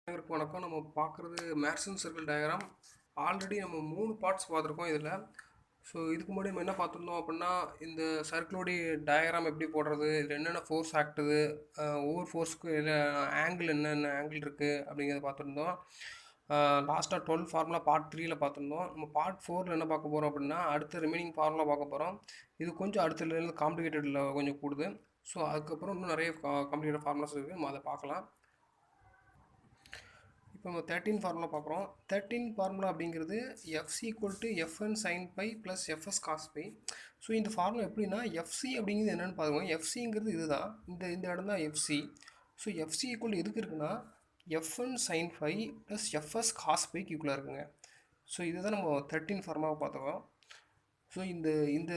அனைவருக்கும் வணக்கம். நம்ம பார்க்குறது மேக்ஸிமம் சர்க்கிள் டயக்ராம். ஆல்ரெடி நம்ம 3 பார்ட்ஸ் பார்த்துருக்கோம் இதில். ஸோ இதுக்கு முன்னாடி நம்ம என்ன பார்த்துருந்தோம் அப்படின்னா, இந்த சர்க்கிளோடைய டயக்ராம் எப்படி போடுறது, இதில் என்னென்ன ஃபோர்ஸ் ஆக்டுது, ஒவ்வொரு ஃபோர்ஸுக்கு ஆங்கிள் என்னென்ன ஆங்கிள் இருக்குது அப்படிங்கிறத பார்த்துருந்தோம். லாஸ்ட்டாக 12 ஃபார்முலா பார்ட் 3ல பார்த்துருந்தோம். நம்ம பார்ட் 4ல் என்ன பார்க்க போகிறோம் அப்படின்னா, அடுத்த ரிமைனிங் ஃபார்முலா பார்க்க போகிறோம். இது கொஞ்சம் அடுத்ததுலேருந்து காம்ப்ளிகேட்டடில் கொஞ்சம் கூடுது. ஸோ அதுக்கப்புறம் இன்னும் நிறைய காம்ப்ளிகேட்டட் ஃபார்முலாஸ் இருக்குது, நம்ம அதை பார்க்கலாம். இப்போ நம்ம 13 ஃபார்முலா பார்க்குறோம். 13 ஃபார்முலா அப்படிங்கிறது FC equal to FN sine by plus FS cos pi. So இந்த ஃபார்முலா எப்படின்னா, எஃப்சி அப்படிங்கிறது என்னென்னு பாருங்கள். எஃப்சிங்கிறது இதுதான், இந்த இடம் தான் எஃப்சி. ஸோ எஃப்சி ஈக்குவல் எதுக்கு இருக்குன்னா, FN sine by plus FS cos பைக்கு ஈக்குவலாக இருக்குங்க. ஸோ இதுதான் நம்ம 13 ஃபார்முலாவை பார்த்துக்கோம். ஸோ இந்த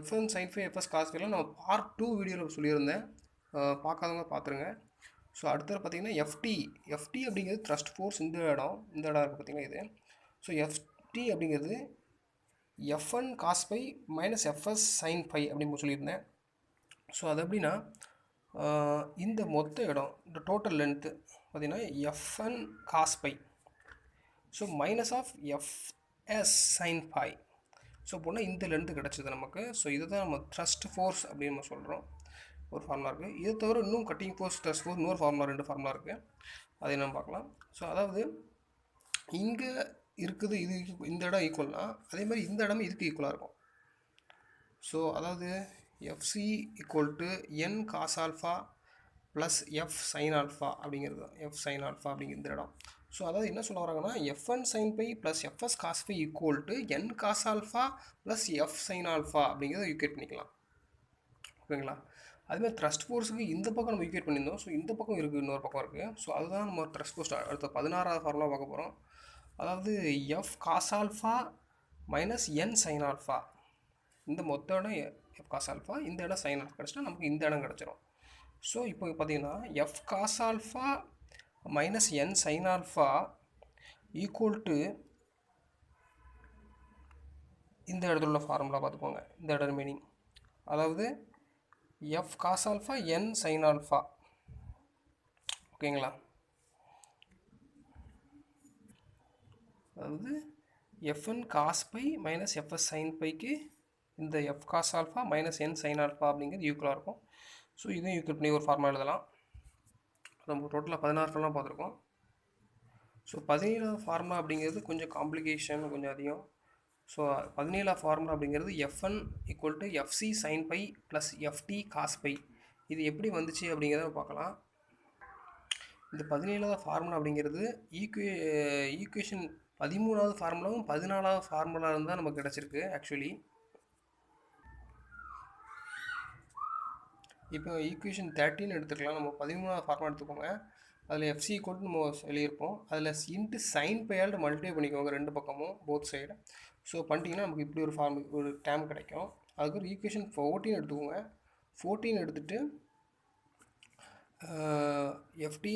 FN sine phi FS cos பைலாம் நம்ம பார்ட் 2 வீடியோவில் சொல்லியிருந்தேன், பார்க்காதவங்க பார்த்துருங்க. ஸோ அடுத்தது பார்த்தீங்கன்னா எஃப்டி அப்படிங்கிறது த்ரஸ்ட் ஃபோர்ஸ். இந்த இடம் இருக்குது பார்த்தீங்கன்னா இது. ஸோ எஃப்டி அப்படிங்கிறது FN cos pi minus FS sine pi அப்படின்னு சொல்லியிருந்தேன். ஸோ அது எப்படின்னா, இந்த மொத்த இடம், இந்த டோட்டல் லென்த்து பார்த்தீங்கன்னா FN cos pi, so minus of FS sine pi. So போனால் இந்த லென்த்து கிடச்சிது நமக்கு. ஸோ இதுதான் நம்ம த்ரஸ்ட் ஃபோர்ஸ் அப்படின்னு நம்ம சொல்கிறோம். ஒரு ஃபார்முலா இருக்குது. இதை தவிர இன்னும் கட்டிங் ஃபோர்ஸ், த்ரஸ்ட் ஃபோர்ஸ், இன்னொரு ஃபார்முலா, 2 ஃபார்முலா இருக்குது. அதை நம்ம பார்க்கலாம். ஸோ அதாவது இங்கே இருக்குது, இது இந்த இடம் ஈக்குவல்னா, அதே மாதிரி இந்த இடமும் இதுக்கு ஈக்குவலாக இருக்கும். ஸோ அதாவது FC equal to N cos alpha plus F sine alpha அப்படிங்கிறது தான், எஃப் சைன் ஆல்ஃபா அப்படிங்கிற இந்த இடம். ஸோ அதாவது என்ன சொல்ல வராங்கன்னா, FN sine by plus FS cos pi equal to N cos alpha plus F sine alpha அப்படிங்கிறத ஈக்குவேட் பண்ணிக்கலாம். ஓகேங்களா? அதுமாதிரி த்ரஸ்ட் ஃபோர்ஸுக்கு இந்த பக்கம் நம்ம ஈக்குவேட் பண்ணியிருந்தோம். ஸோ இந்த பக்கம் இருக்குது, இன்னொரு பக்கம் இருக்குது. ஸோ அதுதான் நம்ம த்ரஸ்ட் ஃபோர்ஸ் அடுத்த 16வது ஃபார்முலா பார்க்க போகிறோம். அதாவது F cos alpha minus N sine alpha. இந்த மொத்த இடம் எஃப் காஸ் ஆல்ஃபா, இந்த இடம் சைன் ஆல்ஃபா கிடச்சிட்டா நமக்கு இந்த இடம் கிடச்சிரும். ஸோ இப்போ பார்த்தீங்கன்னா F cos alpha minus N sine alpha equal to இந்த இடத்துல உள்ள ஃபார்முலா பார்த்துக்கோங்க, இந்த இடம் மீனிங். அதாவது F cos alpha N sine alpha. ஓகேங்களா? அதாவது FN cos pi minus FS sine பைக்கு இந்த F cos alpha minus N sine alpha அப்படிங்கிறது ஈக்குவலாக இருக்கும். ஸோ இதையும் ஈக்குவல் பண்ணி ஒரு ஃபார்முலா எழுதலாம். நம்ம டோட்டலாக 16 ஃபார்முலா பார்த்துருக்கோம். ஸோ 17வது ஃபார்முலா அப்படிங்கிறது கொஞ்சம் காம்ப்ளிகேஷன், கொஞ்சம் அதிகம். ஸோ 17வது ஃபார்முலா அப்படிங்கிறது FN equal to FC sine by plus FT cos pi. இது எப்படி வந்துச்சு அப்படிங்கிறத பார்க்கலாம். இந்த 17வது ஃபார்முலா அப்படிங்கிறது ஈக்குவேஷன் 13வது ஃபார்முலாவும் 14வது ஃபார்முலா இருந்தால் நமக்கு கிடச்சிருக்கு ஆக்சுவலி. இப்போ ஈக்குவேஷன் 13 எடுத்துக்கலாம். நம்ம 13வது ஃபார்முலா எடுத்துக்கோங்க. அதில் எஃப்சி ஈக்குவல் நம்ம எழுதியிருப்போம். அதில் இன்ட்டு சைன் பையால் மல்டிப்ளை பண்ணிக்கோங்க ரெண்டு பக்கமும், போத் சைடு. ஸோ பண்ணிட்டீங்கன்னா நமக்கு இப்படி ஒரு டேம் கிடைக்கும். அதுக்கு ஒரு ஈக்குவேஷன் 14 எடுத்துக்கோங்க. 14 எடுத்துகிட்டு FT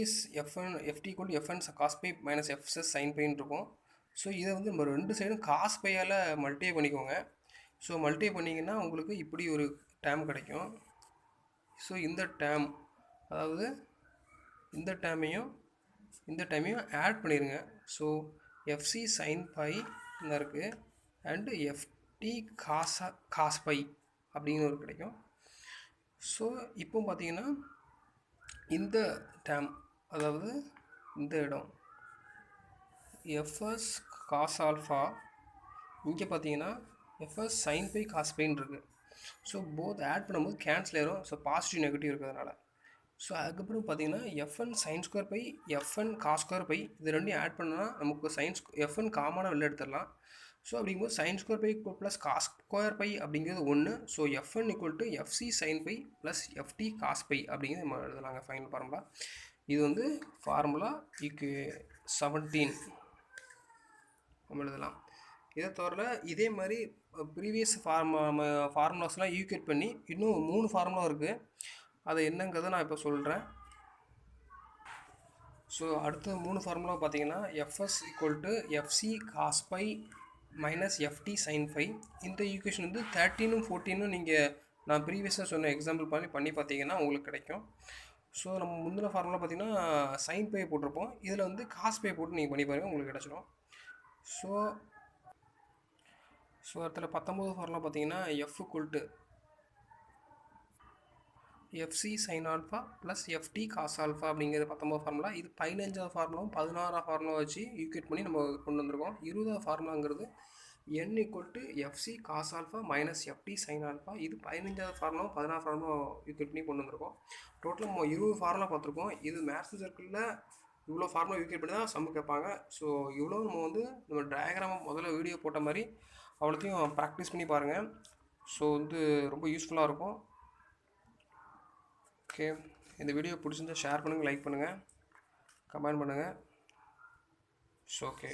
equal to FN cos pi minus FS sin பைன்னு இருக்கும். ஸோ இதை வந்து நம்ம ரெண்டு சைடும் காஸ் பையால் மல்டிப்ளை பண்ணிக்கோங்க. ஸோ மல்டிப்ளை பண்ணிங்கன்னா உங்களுக்கு இப்படி ஒரு டேம் கிடைக்கும். ஸோ இந்த டேம், அதாவது இந்த டேமையும் ஆட் பண்ணிடுங்க. ஸோ எஃப்சி சைன் பை இருக்குது அண்டு எஃப்டி காஸ் பை அப்படிங்கிற ஒரு கிடைக்கும். ஸோ இப்போ பார்த்தீங்கன்னா இந்த டேம், அதாவது இந்த இடம் எஃப்எஸ் காஸ் ஆல்ஃபா, இங்கே பார்த்தீங்கன்னா எஃப்எஸ் சைன் பை காஸ் பைன்னு இருக்குது. ஸோ போத் ஆட் பண்ணும்போது கேன்சல் ஆயிரும். ஸோ பாசிட்டிவ் நெகட்டிவ் இருக்கிறதுனால. ஸோ அதுக்கப்புறம் பார்த்தீங்கன்னா FN sine square pi FN cos square pi, இது ரெண்டையும் ஆட் பண்ணால் நமக்கு எஃப்என் காமனாக வெளில எடுத்துடலாம். ஸோ அப்படிங்கும்போது sine square pi plus cos square pi அப்படிங்கிறது 1. So FN equal to FC sine by plus FT cos pi அப்படிங்கிறது நம்ம எழுதலாங்க ஃபைனல் ஃபார்முலா. இது வந்து ஃபார்முலா 17 நம்ம எழுதலாம். இதை தவிர இதே மாதிரி ப்ரீவியஸ் ஃபார்முலாஸ்லாம் ஈக்குவேட் பண்ணி இன்னும் 3 ஃபார்முலா இருக்குது. அது என்னங்கிறத நான் இப்போ சொல்கிறேன். ஸோ அடுத்த 3 ஃபார்முலா பார்த்தீங்கன்னா FS equal to FC cos pi minus FT sine pi. இந்த ஈக்குவேஷன் வந்து 13ம் 14ம் நீங்கள் நான் ப்ரீவியஸாக சொன்ன எக்ஸாம்பிள் பண்ணி பார்த்தீங்கன்னா உங்களுக்கு கிடைக்கும். ஸோ நம்ம முந்தின ஃபார்முலா பார்த்தீங்கன்னா சைன் பை போட்டிருப்போம். இதில் வந்து காஸ் பை போட்டு நீங்கள் பண்ணி பாருங்கள், உங்களுக்கு கிடச்சிடும். ஸோ இடத்துல 19 ஃபார்முலா பார்த்தீங்கன்னா F equal to FC sine alpha plus FT cos alpha அப்படிங்கிறது 19 ஃபார்முலா. இது 15வது ஃபார்முலாவும் 16ஆம் ஃபார்முலா வச்சு ஈக்குவேட் பண்ணி நம்ம கொண்டு வந்திருக்கோம். 20வது ஃபார்முலாங்கிறது n equal to FC cos alpha minus FT sine alpha. இது 15வது ஃபார்முலாவும் 16 ஃபார்முலா ஈக்குவேட் பண்ணி கொண்டு வந்திருக்கோம். டோட்டலாக நம்ம 20 ஃபார்முலா பார்த்துருக்கோம். இது மேத்ஸ் சர்க்கிளில் இவ்வளோ ஃபார்முலா ஈக்குவேட் பண்ணி தான் சம்மு கேட்பாங்க. ஸோ இவ்வளோ நம்ம வந்து நம்ம டயக்ராமை முதல்ல வீடியோ போட்ட மாதிரி அவ்வளோத்தையும் ப்ராக்டிஸ் பண்ணி பாருங்கள். ஸோ வந்து ரொம்ப யூஸ்ஃபுல்லாக இருக்கும். ஓகே, இந்த வீடியோ பிடிச்சிருந்தா ஷேர் பண்ணுங்கள், லைக் பண்ணுங்கள், கமெண்ட் பண்ணுங்கள். So okay.